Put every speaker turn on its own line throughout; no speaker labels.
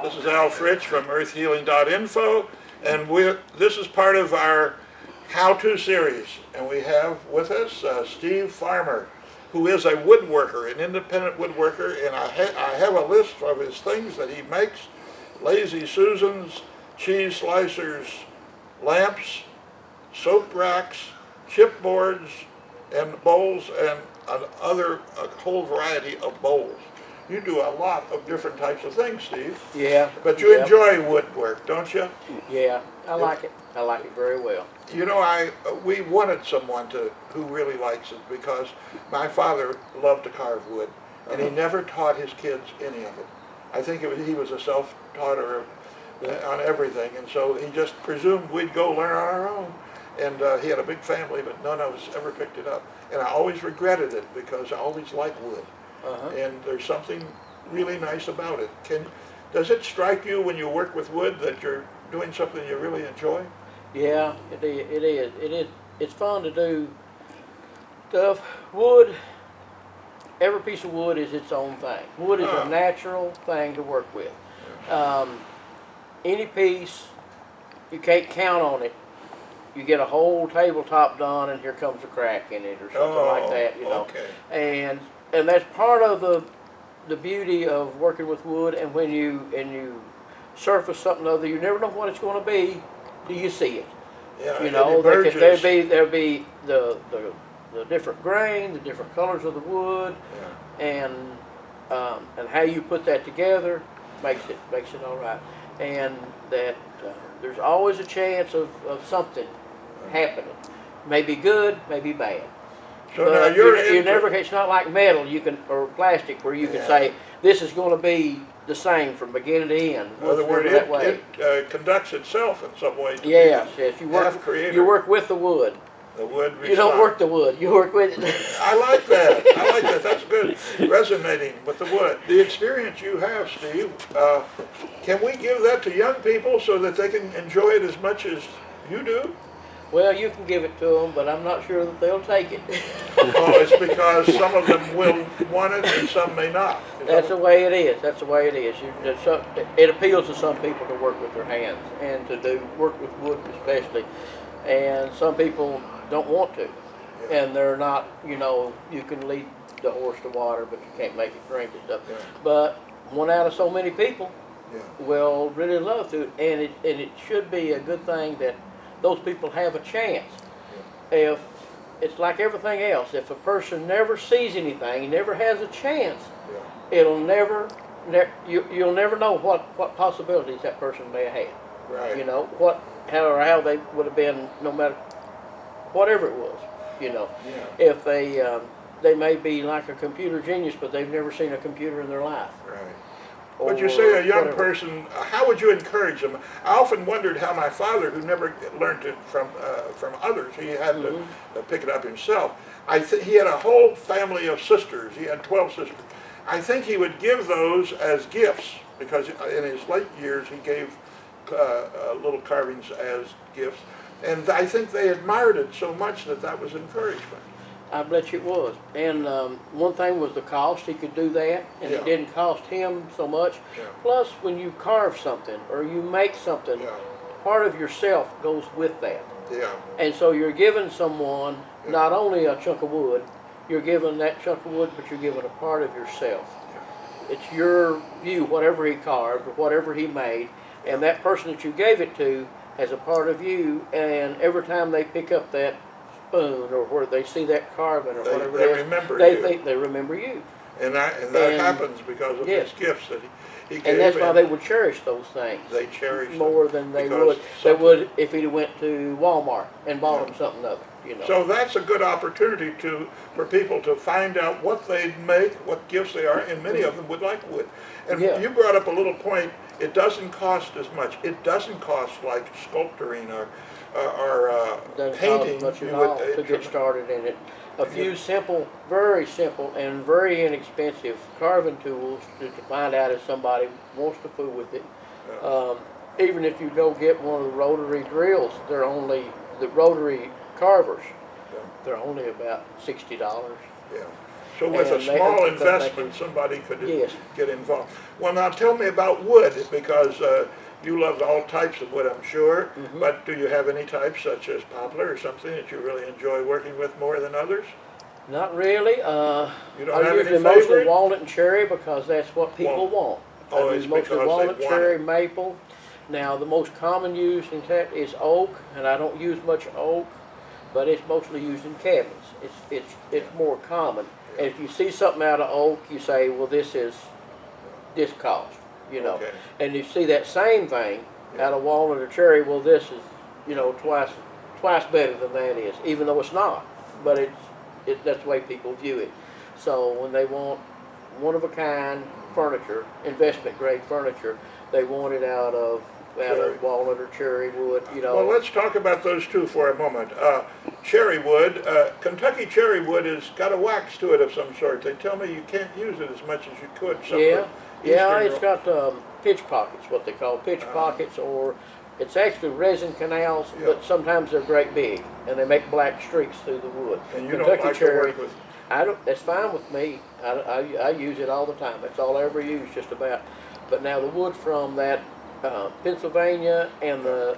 This is Al Fritsch from earthhealing.info, and this is part of our how-to series. And we have with us Steve Farmer, who is a woodworker, an independent woodworker, and I have a list of his things that he makes: Lazy Susans, cheese slicers, lamps, soap racks, chipboards, and bowls, and a whole variety of bowls. You do a lot of different types of things, Steve.
Yeah.
But you enjoy woodwork, don't you?
Yeah, I like it. I like it very well.
You know, we wanted someone who really likes it, because my father loved to carve wood, and he never taught his kids any of it. I think he was a self-taughter on everything, and so he just presumed we'd go learn on our own. And he had a big family, but none of us ever picked it up. And I always regretted it, because I always liked wood. And there's something really nice about it. Does it strike you when you work with wood that you're doing something you really enjoy?
Yeah, it is. It's fun to do stuff. Wood, every piece of wood is its own thing. Wood is a natural thing to work with. Any piece, you can't count on it. You get a whole tabletop done, and here comes a crack in it, or something like that, you know.
Okay.
And that's part of the beauty of working with wood. And when you surface something other, you never know what it's going to be till you see it.
Yeah,
you know, there'll be the different grain, the different colors of the wood, and how you put that together makes it all right. And that there's always a chance of something happening. Maybe good, maybe bad.
So now
it's not like metal or plastic, where you can say this is going to be the same from beginning to end.
In other words, it conducts itself in some way.
Yes. You work with the wood.
The wood.
You don't work the wood. You work with it.
I like that. I like that. That's good. Resonating with the wood. The experience you have, Steve, can we give that to young people so that they can enjoy it as much as you do?
Well, you can give it to them, but I'm not sure that they'll take it.
Oh, it's because some of them will want it and some may not.
That's the way it is. That's the way it is. It appeals to some people to work with their hands and to work with wood especially. And some people don't want to. And they're not, you can lead the horse to water, but you can't make it drink and stuff. But one out of so many people will really love to, and it should be a good thing that those people have a chance. If it's like everything else, if a person never sees anything, he never has a chance, you'll never know what possibilities that person may have had.
Right.
You know, how they would have been, no matter whatever it was. If they may be like a computer genius, but they've never seen a computer in their life.
Right. Would you say a young person, how would you encourage them? I often wondered how my father, who never learned it from others, he had to pick it up himself. He had a whole family of sisters. He had 12 sisters. I think he would give those as gifts, because in his late years he gave little carvings as gifts. And I think they admired it so much that was encouragement.
I bet you it was. And one thing was the cost. He could do that, and it didn't cost him so much. Plus, when you carve something or you make something, part of yourself goes with that. And so you're giving someone not only a chunk of wood, you're giving that chunk of wood, but you're giving a part of yourself. It's your view, whatever he carved or whatever he made, and that person that you gave it to has a part of you, and every time they pick up that spoon or where they see that carving or whatever it is, they think they remember you.
And that happens because of his gifts that he gave.
And that's why they would cherish those things.
They cherish
more than they would if he went to Walmart and bought them something other.
So that's a good opportunity for people to find out what they make, what gifts they are, and many of them would like wood. And you brought up a little point. It doesn't cost as much. It doesn't cost like sculpturing or painting.
Doesn't cost much at all to get started in it. A few very simple and very inexpensive carving tools to find out if somebody wants to fool with it. Even if you go get one of the rotary drills, the rotary carvers, they're only about $60.
So with a
And they-
small
they
investment,
can-
somebody could
Yes.
get involved. Well, now tell me about wood, because you love all types of wood, I'm sure.
Mhm.
But do you have any types, such as poplar or something, that you really enjoy working with more than others?
Not really.
You don't
I
have
usually
any
mostly
favorite?
walnut and cherry because that's what people want.
Oh,
I
it's
use mostly
because they
walnut,
want
cherry,
it.
maple. Now the most common use in tech is oak, and I don't use much oak, but it's mostly used in cabins. It's more common. And if you see something out of oak, you say, well, this cost, you know.
Okay.
And you see that same thing out of walnut or cherry, well, this is, you know, twice better than that is, even though it's not. But that's the way people view it. So when they want one of a kind furniture, investment grade furniture, they want it out of
Cherry.
walnut or cherry wood, you know.
Well, let's talk about those two for a moment. Cherry wood, Kentucky cherry wood has got a wax to it of some sort. They tell me you can't use it as much as you could.
Yeah, it's got pitch pockets, what they call pitch pockets, or it's actually resin canals,
Yeah.
but sometimes they're great big, and they make black streaks through the wood.
And you don't like to work with.
I don't. That's fine with me. I use it all the time. That's all I ever use, just about. But now the wood from that Pennsylvania and the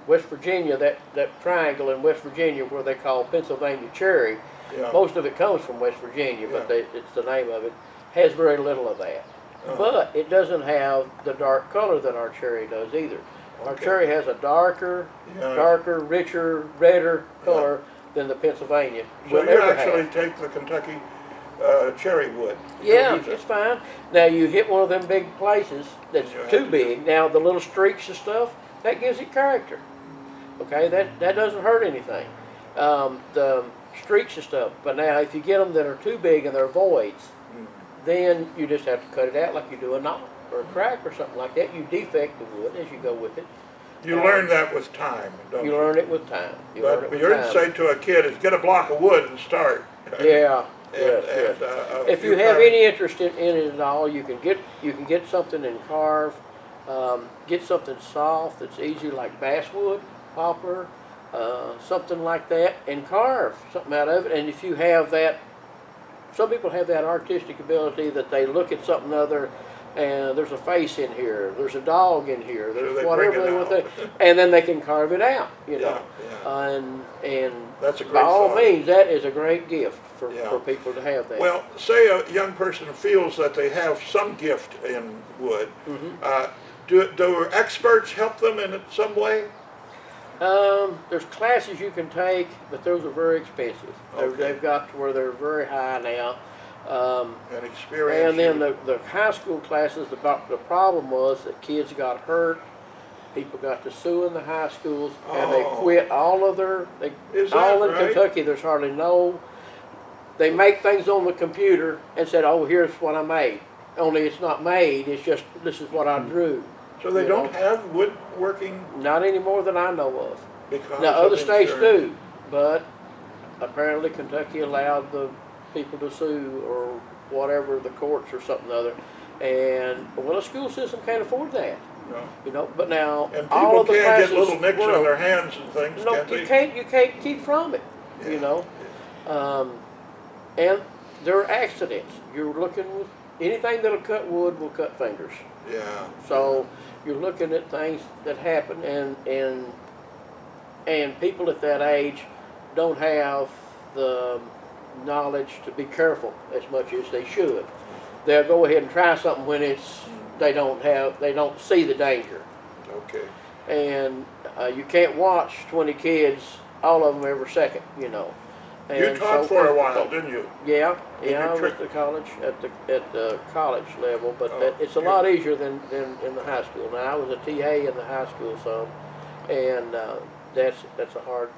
West Virginia, that triangle in West Virginia where they call Pennsylvania cherry,
Yeah.
most of it comes from West Virginia, but
Yeah.
it's the name of it, has very little of that. But it doesn't have the dark color that our cherry does either. Our
Okay.
cherry has a darker, richer, redder color than the Pennsylvania
So
will
you
ever
actually
have.
take the Kentucky cherry wood.
Yeah,
use it.
it's fine. Now you hit one of them big places that's
You have
too
to
big. Now the little streaks and stuff, that gives it character. Okay, that doesn't hurt anything. The streaks and stuff. But now if you get them that are too big and they're voids, then you just have to cut it out like you do a knot or a crack or something like that. You defect the wood as you go with it.
You learn that with time, don't you?
You learn it with time. You learn it
But
with
you're
time.
to say to a kid is get a block of wood and start.
Yeah.
And,
Yes,
and,
yes.
a
If
few
you have
times-
any interest in it at all, you can get something and carve. Get something soft that's easy like basswood, poplar, something like that, and carve something out of it. And if you have that, some people have that artistic ability that they look at something other, and there's a face in here, there's a dog in here, there's
they
whatever
bring
they
it
want,
out.
and then they can carve it out, you know.
Yeah.
And
That's a great
by all
thought.
means, that is a great gift for
Yeah.
people to have that.
Well, say a young person feels that they have some gift in wood. Do experts help them in some way?
There's classes you can take, but those are very expensive.
Okay.
They've got to where they're very high now.
And experience.
And then the high school classes, the problem was that kids got hurt. People got to sue in the high schools, and they
Oh.
quit all of
Is that
all in
right?
Kentucky. There's hardly no. They make things on the computer and said, "Oh, here's what I made." Only it's not made. It's just this is what I drew.
So they
you
don't
know.
have woodworking
Not any more than I know of.
because
Now,
of
other states
insurance?
do, but apparently Kentucky allowed the people to sue or whatever, the courts or something or other. And, well, the school system can't afford that,
No.
you know, but now,
And
all
people
of the
can't
classes
get little nicks
were-
on their hands and things,
No,
can't they?
you can't keep from it, you know. And there are accidents. You're looking with, anything that'll cut wood will cut fingers.
Yeah.
So you're looking at things that happen, and people at that age don't have the knowledge to be careful as much as they should. They'll go ahead and try something when they don't see the danger.
Okay.
And you can't watch 20 kids, all of them every second, you know.
You
And
taught
so
for a
people-
while, didn't you?
Yeah,
Did you
I was
trick-
at the college, at the college level, but
Oh,
it's a
yeah.
lot easier than in the high school. Now, I was a TA in the high school some, and that's a hard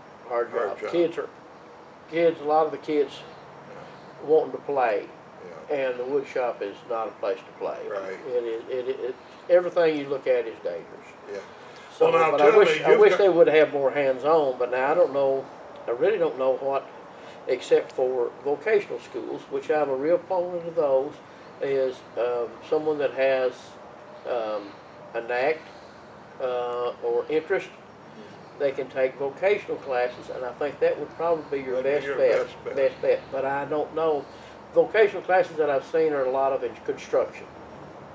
job.
job.
Kids, a lot of the kids wanting to play,
Yeah.
and the wood shop is not a place to play.
Right.
Everything you look at is dangerous.
Yeah.
So,
Well, now
but
tell
I wish
me,
I
you've
wish
got-
they would have more hands-on. But now I really don't know what, except for vocational schools, which I'm a real opponent of those, is someone that has a knack or interest they can take vocational classes, and I think that would probably be your
That'd
best
be your
bet.
best bet.
Best bet. But I don't know. Vocational classes that I've seen are a lot of in construction.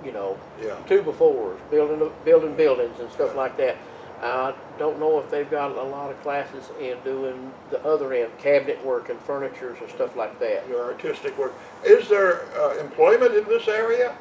You know,
Yeah.
2x4s, building buildings and stuff
Yeah.
like that. I don't know if they've got a lot of classes in doing the other end, cabinet work and furnitures and stuff like that.
Your artistic work. Is there employment in this area?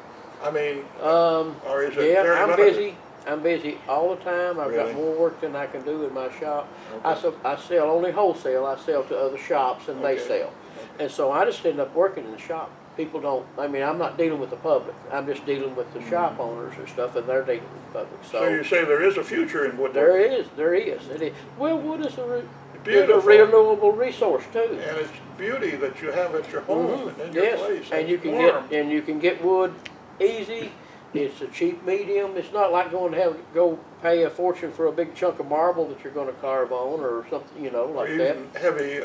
I mean, or is it
Yeah,
very
I'm
limited?
busy. I'm busy all the time. I've
Really?
got more work than I can do in my shop.
Okay.
I sell only wholesale. I sell to other shops and they
Okay.
sell. And so I just end up working in the shop. People don't, I mean, I'm not dealing with the public. I'm just dealing with the shop owners and stuff, and they're dealing with the public.
So you say there is a future in woodworking?
There is. It is. Well, wood is a
Beautiful.
renewable resource too.
And it's beauty that you have at your home and in your
Yes,
place.
and you can
warm.
you can get wood easy. It's a cheap medium. It's not like going to go pay a fortune for a big chunk of marble that you're going to carve on or something, you know,
Or
like that.
even heavy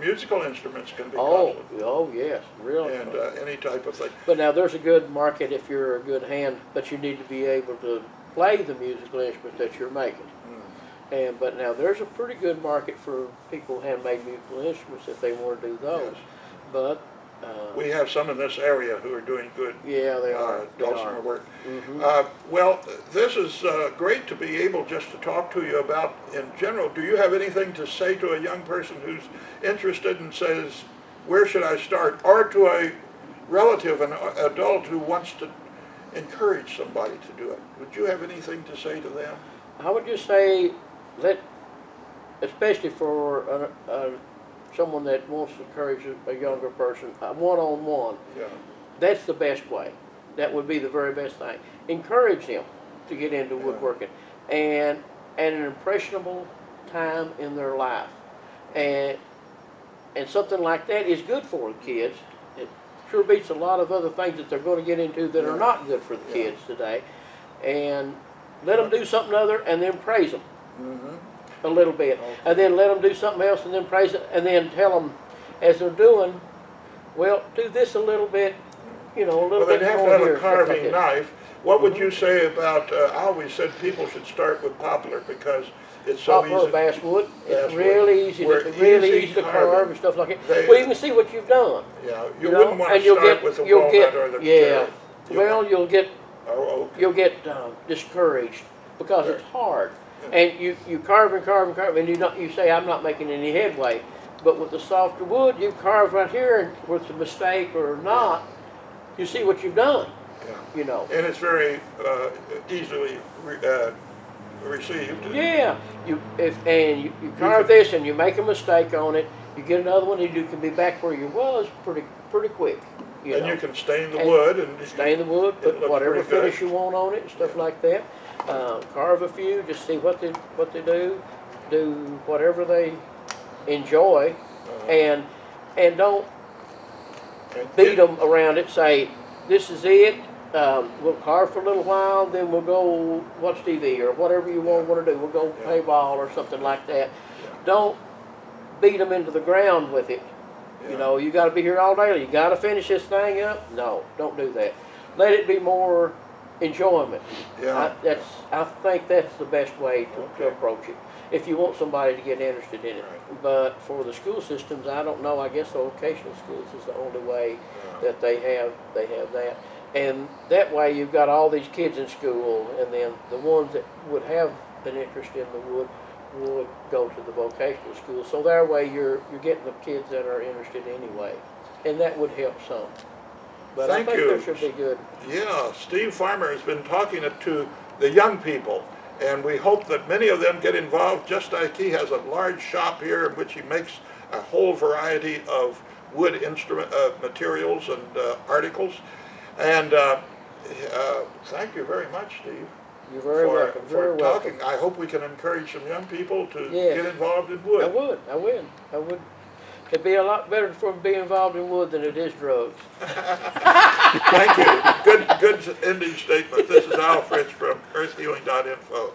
musical instruments can be
Oh,
costly.
oh yes, really.
And any type of thing.
But now there's a good market if you're a good hand, but you need to be able to play the musical instrument that you're making. But now there's a pretty good market for people who handmade musical instruments if they want to do those.
Yes.
But
We have some in this area who are doing good
yeah, they are.
dulcimer work.
Mhm.
Well, this is great to be able just to talk to you about in general. Do you have anything to say to a young person who's interested and says, where should I start? Or to a relative, an adult who wants to encourage somebody to do it? Would you have anything to say to them?
I would just say, especially for someone that wants to encourage a younger person, one-on-one,
Yeah.
that's the best way. That would be the very best thing. Encourage them to get into woodworking, and at an impressionable time in their life, and something like that is good for the kids. It sure beats a lot of other things that they're going to get into that are not good for the kids today, and let them do something other, and then praise them a little bit, and then let them do something else, and then praise it, and then tell them as they're doing, well, do this a little bit, you know, a little
Well,
bit
they'd have to
more
have
here,
a
stuff like
carving
this.
knife. What would you say about, I always said people should start with poplar because it's so
Poplar or
easy.
basswood, it's
Basswood.
really easy
We're
to
easy
carve
carving.
and stuff like that.
They-
Well, you can see what you've done.
Yeah, you
know,
wouldn't want
and
to start with the walnut or the cherry. You
Well,
want-
you'll get
Oh, okay.
discouraged because
Sure.
it's hard, and you carve and carve and carve, and you say I'm not making any headway, but with the softer wood you carve right here, and with a mistake or not, you see what you've done.
Yeah.
You know.
And it's very easily received.
Yeah, you carve this and you make a mistake on it, you get another one, and you can be back where you was pretty quick. You
And
know.
you can stain the
And
wood and
stain the wood,
it
put
looks
whatever
pretty good.
finish you want on it and stuff like that. Carve a few, just see what they do whatever they enjoy, and don't beat them around it. Say this is it. We'll carve for a little while, then we'll go watch TV or whatever you want to do. We'll go play ball or something like that. Don't beat them into the ground with it. You know, you got to be here all day. You got to finish this thing up. No, don't do that. Let it be more enjoyment.
Yeah.
I think that's the best way to approach it. If you want somebody to get interested in it.
Right.
But for the school systems, I don't know. I guess the vocational schools is the only way that they have that. And that way you've got all these kids in school, and then the ones that would have an interest in the wood would go to the vocational school. So that way you're getting the kids that are interested anyway, and that would help some. But
Thank
I think
you.
that should be good.
Yeah, Steve Farmer has been talking to the young people, and we hope that many of them get involved, just like he has a large shop here in which he makes a whole variety of wood instrument materials and articles. And thank you very much, Steve.
You're very welcome.
For
Very welcome.
talking. I hope we can encourage some young people to
Yes.
get involved in wood.
I would. It'd be a lot better for them to be involved in wood than it is drugs.
Thank you. Good ending statement. This is Al Fritsch from earthhealing.info.